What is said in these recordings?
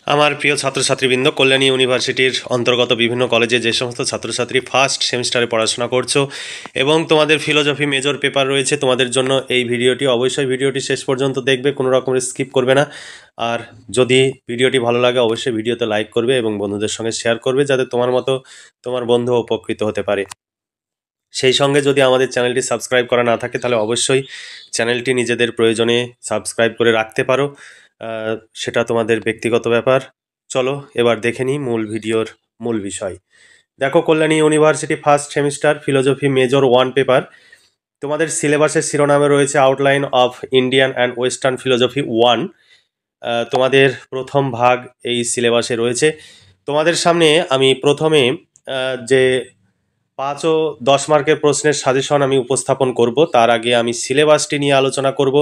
আমার প্রিয় ছাত্রছাত্রীবৃন্দ, কল্যাণী ইউনিভার্সিটির অন্তর্গত বিভিন্ন কলেজে যে সমস্ত ছাত্রছাত্রী ফার্স্ট সেমিস্টারে পড়াশোনা করছো এবং তোমাদের ফিলোজফি মেজর পেপার রয়েছে, তোমাদের জন্য এই ভিডিওটি। অবশ্যই ভিডিওটি শেষ পর্যন্ত দেখবে, কোনো রকমের স্কিপ করবে না। আর যদি ভিডিওটি ভালো লাগে অবশ্যই ভিডিওতে লাইক করবে এবং বন্ধুদের সঙ্গে শেয়ার করবে, যাতে তোমার মতো তোমার বন্ধু উপকৃত হতে পারে। সেই সঙ্গে যদি আমাদের চ্যানেলটি সাবস্ক্রাইব করা না থাকে তাহলে অবশ্যই চ্যানেলটি নিজেদের প্রয়োজনে সাবস্ক্রাইব করে রাখতে পারো, সেটা তোমাদের ব্যক্তিগত ব্যাপার। চলো এবার দেখে নিই ভিডিওর মূল বিষয়। দেখো, Kalyani university first semester philosophy major 1 paper. তোমাদের সিলেবাসের শিরোনামে রয়েছে outline of Indian and western philosophy 1। তোমাদের প্রথম ভাগ এই সিলেবাসে রয়েছে। তোমাদের সামনে আমি প্রথমে যে 5 ও 10 মার্কের প্রশ্নের সাজেশন আমি উপস্থাপন করব, তার আগে আমি সিলেবাসটি নিয়ে আলোচনা করব।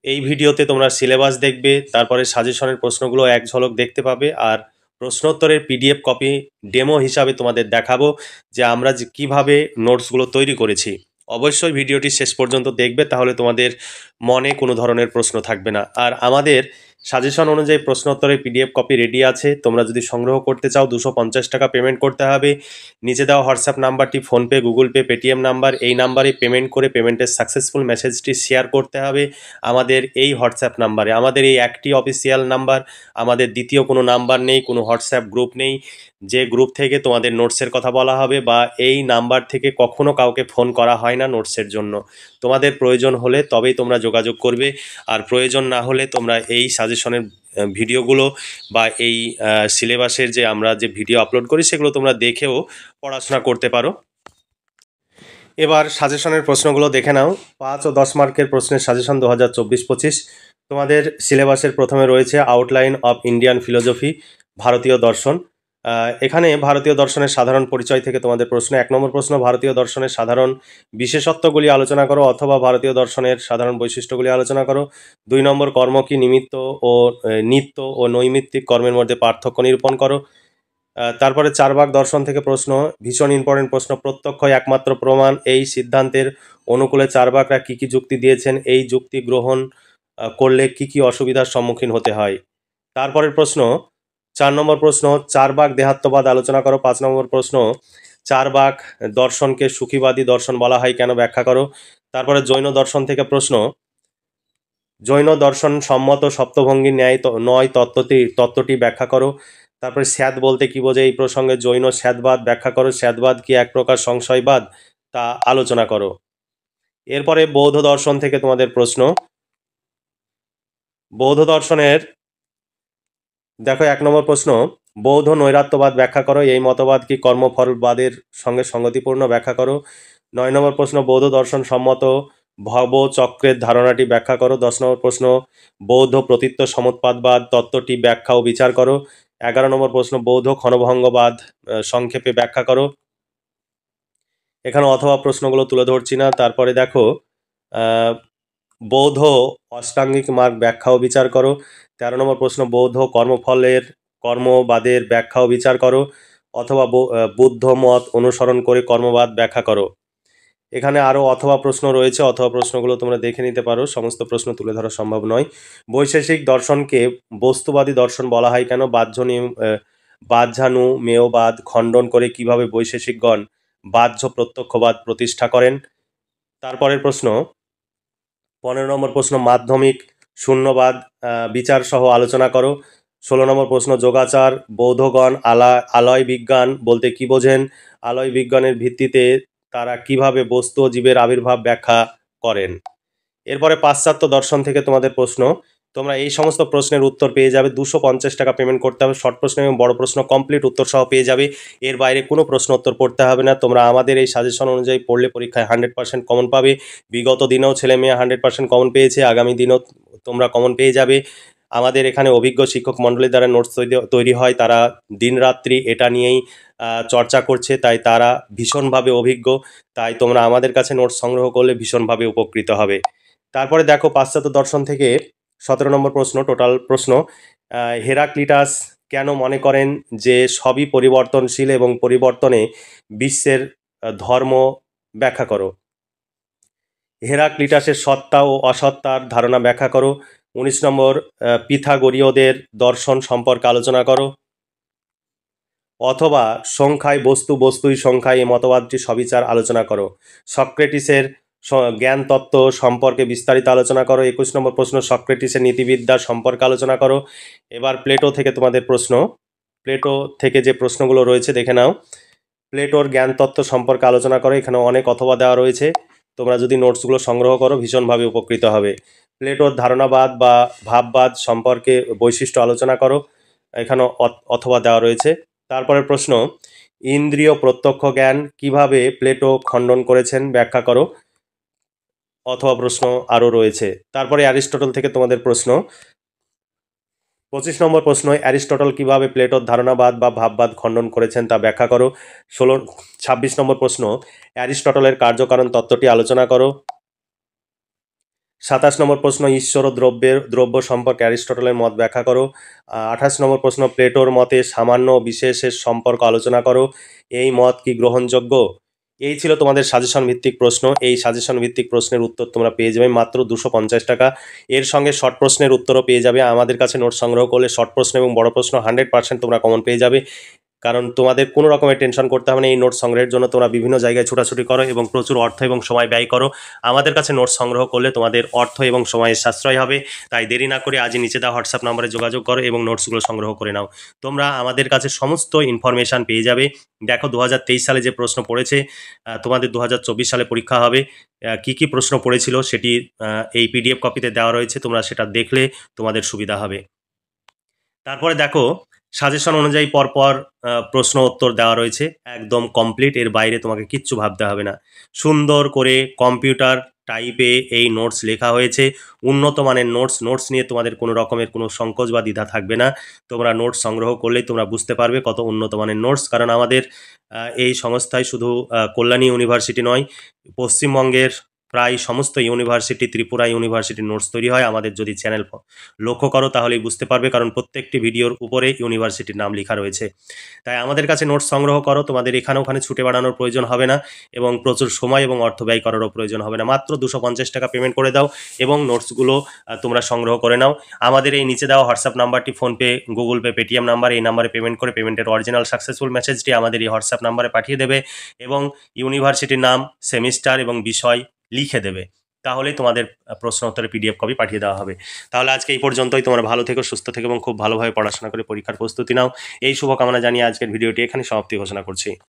এই ভিডিওতে তোমরা সিলেবাস দেখবে, তারপরে সাজেশনের প্রশ্নগুলো এক ঝলক দেখতে পাবে, আর প্রশ্নোত্তরের পিডিএফ কপি ডেমো হিসাবে তোমাদের দেখাবো যে আমরা কিভাবে নোটসগুলো তৈরি করেছি। অবশ্যই ভিডিওটি শেষ পর্যন্ত দেখবে, তাহলে তোমাদের মনে কোনো ধরনের প্রশ্ন থাকবে না। আর আমাদের সাজেশন অনুযায়ী প্রশ্নোত্তরের পিডিএফ কপি রেডি আছে। তোমরা যদি সংগ্রহ করতে চাও 250 টাকা পেমেন্ট করতে হবে। নিচে দেওয়া হোয়াটসঅ্যাপ নাম্বারটি PhonePe, Google pay, Paytm number, এই নাম্বারে পেমেন্ট করে পেমেন্টের সাকসেসফুল মেসেজটি শেয়ার করতে হবে আমাদের এই হোয়াটসঅ্যাপ নাম্বারে। আমাদের এই একটি অফিসিয়াল নাম্বার, আমাদের দ্বিতীয় কোনো নাম্বার নেই, কোনো হোয়াটসঅ্যাপ গ্রুপ নেই যে গ্রুপ থেকে তোমাদের নোটসের কথা বলা হবে, বা এই নাম্বার থেকে কখনো কাউকে ফোন করা হয় না নোটসের জন্য। তোমাদের প্রয়োজন হলে তবেই তোমরা যোগাযোগ করবে, আর প্রয়োজন না হলে তোমরা এই সাজেশনের ভিডিওগুলো বা এই সিলেবাসের যে আমরা যে ভিডিও আপলোড করি সেগুলো তোমরা দেখেও পড়াশোনা করতে পারো। এবার সাজেশনের প্রশ্নগুলো দেখে নাও। 5 ও 10 মার্কের প্রশ্নের সাজেশন 2024-25। তোমাদের সিলেবাসের প্রথমে রয়েছে আউটলাইন অফ ইন্ডিয়ান ফিলোজফি, ভারতীয় দর্শন। এখানে ভারতীয় দর্শনের সাধারণ পরিচয় থেকে তোমাদের প্রশ্ন। 1 নম্বর প্রশ্ন, ভারতীয় দর্শনের সাধারণ বিশেষত্বগুলি আলোচনা করো অথবা ভারতীয় দর্শনের সাধারণ বৈশিষ্ট্যগুলি আলোচনা করো। 2 নম্বর, কর্ম কি নিমিত্ত ও নিত্য ও নৈমিত্তিক কর্মের মধ্যে পার্থক্য নিরূপণ করো। তারপরে 4 ভাগ দর্শন থেকে প্রশ্ন, ভীষণ ইম্পর্টেন্ট প্রশ্ন। প্রত্যক্ষই একমাত্র প্রমাণ, এই সিদ্ধান্তের অনুকূলে 4 ভাগরা কী কী যুক্তি দিয়েছেন, এই যুক্তি গ্রহণ করলে কি কি অসুবিধার সম্মুখীন হতে হয়। তারপরের প্রশ্ন 4 নম্বর প্রশ্ন, 4 ভাগ দেহাত্মবাদ আলোচনা করো। 5 নম্বর প্রশ্ন, 4 ভাগ দর্শনকে সুখীবাদী দর্শন বলা হয় কেন, ব্যাখ্যা করো। তারপরে জৈন দর্শন থেকে প্রশ্ন, জৈন দর্শন সম্মত সপ্তভঙ্গী ন্যায় নয় তত্ত্বটি ব্যাখ্যা করো। তারপরে স্যাদ বলতে কি বোঝে, এই প্রসঙ্গে জৈন স্যাদবাদ ব্যাখ্যা করো। স্যাদবাদ কি এক প্রকার সংশয়বাদ, তা আলোচনা করো। এরপরে বৌদ্ধ দর্শন থেকে তোমাদের প্রশ্ন। বৌদ্ধ দর্শনের দেখো 1 নম্বর প্রশ্ন, বৌদ্ধ নৈরাত্যবাদ ব্যাখ্যা করো। এই মতবাদ কি কর্মফলবাদের সঙ্গে সঙ্গতিপূর্ণ, ব্যাখ্যা করো। 9 নম্বর প্রশ্ন, বৌদ্ধ দর্শন সম্মত ভবচক্রের ধারণাটি ব্যাখ্যা করো। 10 নম্বর প্রশ্ন, বৌদ্ধ প্রতীত্ব সমুৎপাদবাদ তত্ত্বটি ব্যাখ্যা ও বিচার করো। 11 নম্বর প্রশ্ন, বৌদ্ধ ক্ষণভঙ্গবাদ সংক্ষেপে ব্যাখ্যা করো। এখানে অথবা প্রশ্নগুলো তুলে ধরছি না। তারপরে দেখো, বৌদ্ধ অষ্টাঙ্গিক মার্গ ব্যাখ্যা ও বিচার করো। 13 নম্বর প্রশ্ন, বৌদ্ধ কর্মবাদের ব্যাখ্যা ও বিচার করো অথবা বুদ্ধ মত অনুসরণ করে কর্মবাদ ব্যাখ্যা করো। এখানে আরও অথবা প্রশ্ন রয়েছে, অথবা প্রশ্নগুলো তোমরা দেখে নিতে পারো, সমস্ত প্রশ্ন তুলে ধরা সম্ভব নয়। বৈশেষিক দর্শনকে বস্তুবাদী দর্শন বলা হয় কেন, বাহ্যানুমেয়বাদ খণ্ডন করে কিভাবে বৈশেষিকগণ বাহ্য প্রত্যক্ষবাদ প্রতিষ্ঠা করেন। তারপরের প্রশ্ন 15 নম্বর প্রশ্ন, মাধ্যমিক শূন্যবাদ বিচার সহ আলোচনা করো। 16 নম্বর প্রশ্ন, যোগাচার বৌদ্ধগণ আলয় বিজ্ঞান বলতে কি বোঝেন, আলয় বিজ্ঞানের ভিত্তিতে তারা কিভাবে বস্তু ও জীবের আবির্ভাব ব্যাখ্যা করেন। এরপরে পাশ্চাত্য দর্শন থেকে তোমাদের প্রশ্ন। তোমরা এই সমস্ত প্রশ্নের উত্তর পেয়ে যাবে। 250 টাকা পেমেন্ট করতে হবে। শর্ট প্রশ্ন এবং বড় প্রশ্ন কমপ্লিট উত্তর সহ পেয়ে যাবে। এর বাইরে কোনো প্রশ্ন উত্তর পড়তে হবে না। তোমরা আমাদের এই সাজেশন অনুযায়ী পড়লে পরীক্ষায় 100% কমন পাবে। বিগত দিনেও ছেলে মেয়ে 100% কমন পেয়েছে, আগামী দিনেও তোমরা কমন পেয়ে যাবে। আমাদের এখানে অভিজ্ঞ শিক্ষক মণ্ডলীর দ্বারা নোটস তৈরি হয়, তারা দিনরাত্রি এটা নিয়েই চর্চা করছে, তাই তারা ভীষণভাবে অভিজ্ঞ। তাই তোমরা আমাদের কাছে নোটস সংগ্রহ করলে ভীষণভাবে উপকৃত হবে। তারপরে দেখো, পাশ্চাত্য দর্শন থেকে 17 নম্বর প্রশ্ন, টোটাল প্রশ্ন, হেরাক্লিটাস কেন মনে করেন যে সবই পরিবর্তনশীল এবং পরিবর্তনে বিশ্বের ধর্ম, ব্যাখ্যা করো। হেরাক্লিটাসের সত্তা ও অসত্তার ধারণা ব্যাখ্যা করো। 19 নম্বর পিথাগোরীয়দের দর্শন সম্পর্কে আলোচনা করো। অথবা সংখ্যায় বস্তু, বস্তুই সংখ্যায় এই মতবাদটি সবিচার আলোচনা করো। সক্রেটিসের জ্ঞান তত্ত্ব সম্পর্কে বিস্তারিত আলোচনা করো। 21 নম্বর প্রশ্ন, সক্রেটিসের নীতিবিদ্যা সম্পর্কে আলোচনা করো। এবার প্লেটো থেকে তোমাদের প্রশ্ন, প্লেটো থেকে যে প্রশ্নগুলো রয়েছে দেখে নাও। প্লেটোর জ্ঞান তত্ত্ব সম্পর্কে আলোচনা করো। এখানে অনেক অথবা দেওয়া রয়েছে, তোমরা যদি নোটসগুলো সংগ্রহ করো ভীষণভাবে উপকৃত হবে। প্লেটোর ধারণাবাদ বা ভাববাদ সম্পর্কে বৈশিষ্ট্য আলোচনা করো। এখানেও অথবা দেওয়া রয়েছে। তারপরের প্রশ্ন, ইন্দ্রিয় প্রত্যক্ষ জ্ঞান কিভাবে প্লেটো খণ্ডন করেছেন ব্যাখ্যা করো। অথবা প্রশ্ন আরও রয়েছে। তারপরে অ্যারিস্টটল থেকে তোমাদের প্রশ্ন, 25 নম্বর প্রশ্ন, অ্যারিস্টটল কিভাবে প্লেটোর ধারণাবাদ বা ভাববাদ খণ্ডন করেছেন তা ব্যাখ্যা করো। 26 নম্বর প্রশ্ন, অ্যারিস্টটলের কার্যকারণ তত্ত্বটি আলোচনা করো। 27 নম্বর প্রশ্ন, ঈশ্বর ও দ্রব্য সম্পর্কে অ্যারিস্টটলের মত ব্যাখ্যা করো। 28 নম্বর প্রশ্ন, প্লেটোর মতে সামান্য বিশেষের সম্পর্ক আলোচনা করো। এই মত কি গ্রহণযোগ্য? এই ছিল তোমাদের সাজেশন ভিত্তিক প্রশ্ন। এই সাজেশন ভিত্তিক প্রশ্নের উত্তর তোমরা পেয়ে যাবে মাত্র 250 টাকা। এর সঙ্গে শর্ট প্রশ্নের উত্তরও পেয়ে যাবে। আমাদের কাছে নোট সংগ্রহ করলে শর্ট প্রশ্ন এবং বড় প্রশ্ন 100% তোমরা কমন পেয়ে যাবে। কারণ তোমাদের কোনো রকমের টেনশন করতে হবে না। এই নোট সংগ্রহের জন্য তোমরা বিভিন্ন জায়গায় ছোটাছুটি করো এবং প্রচুর অর্থ এবং সময় ব্যয় করো। আমাদের কাছে নোট সংগ্রহ করলে তোমাদের অর্থ এবং সময়ের সাশ্রয় হবে। তাই দেরি না করে আজই নিচে দেওয়া হোয়াটসঅ্যাপ নম্বরে যোগাযোগ করো এবং নোটসগুলো সংগ্রহ করে নাও। তোমরা আমাদের কাছে সমস্ত ইনফরমেশান পেয়ে যাবে। দেখো 2023 সালে যে প্রশ্ন পড়েছে, তোমাদের 2024 সালে পরীক্ষা হবে, কি কি প্রশ্ন পড়েছিল সেটি এই পিডিএফ কপিতে দেওয়া রয়েছে। তোমরা সেটা দেখলে তোমাদের সুবিধা হবে। তারপরে দেখো সাজেশন অনুযায়ী পরপর প্রশ্ন উত্তর দেওয়া রয়েছে, একদম কমপ্লিট। এর বাইরে তোমাকে কিচ্ছু ভাবতে হবে না। সুন্দর করে কম্পিউটার টাইপে এই নোটস লেখা হয়েছে। উন্নত মানের নোটস নিয়ে তোমাদের কোনো রকমের কোনো সংকোচ বা দ্বিধা থাকবে না। তোমরা নোটস সংগ্রহ করলেই তোমরা বুঝতে পারবে কত উন্নত মানের নোটস। কারণ আমাদের এই সংস্থায় শুধু কল্যাণী ইউনিভার্সিটি নয়, পশ্চিমবঙ্গের প্রায় সমস্ত ইউনিভার্সিটি, ত্রিপুরা ইউনিভার্সিটির নোটস তৈরি হয়। আমাদের যদি চ্যানেল লক্ষ্য করো তাহলেই বুঝতে পারবে, কারণ প্রত্যেকটি ভিডিওর উপরে ইউনিভার্সিটির নাম লেখা রয়েছে। তাই আমাদের কাছে নোটস সংগ্রহ করো। তোমাদের এখানে ওখানে ছুটে বেড়ানোর প্রয়োজন হবে না এবং প্রচুর সময় এবং অর্থ ব্যয় করারও প্রয়োজন হবে না। মাত্র 250 টাকা পেমেন্ট করে দাও এবং নোটসগুলো তোমরা সংগ্রহ করে নাও। আমাদের এই নিচে দেওয়া হোয়াটসঅ্যাপ নাম্বারটি PhonePe, Google pay, Paytm number, এই নাম্বারে পেমেন্ট করে পেমেন্টের অরিজিনাল সাকসেসফুল মেসেজটি আমাদের এই হোয়াটসঅ্যাপ নাম্বারে পাঠিয়ে দেবে এবং ইউনিভার্সিটির নাম, সেমিস্টার এবং বিষয় লিখে দেবে। তাহলেই তোমাদের প্রশ্ন উত্তরের পিডিএফ কপি পাঠিয়ে দেওয়া হবে। তাহলে আজকে এই পর্যন্তই। তোমরা ভালো থেকো, সুস্থ থেকো এবং খুব ভালোভাবে পড়াশোনা করে পরীক্ষার প্রস্তুতি নাও। এই শুভকামনা জানিয়ে আজকের ভিডিওটি এখানে সমাপ্তি ঘোষণা করছি।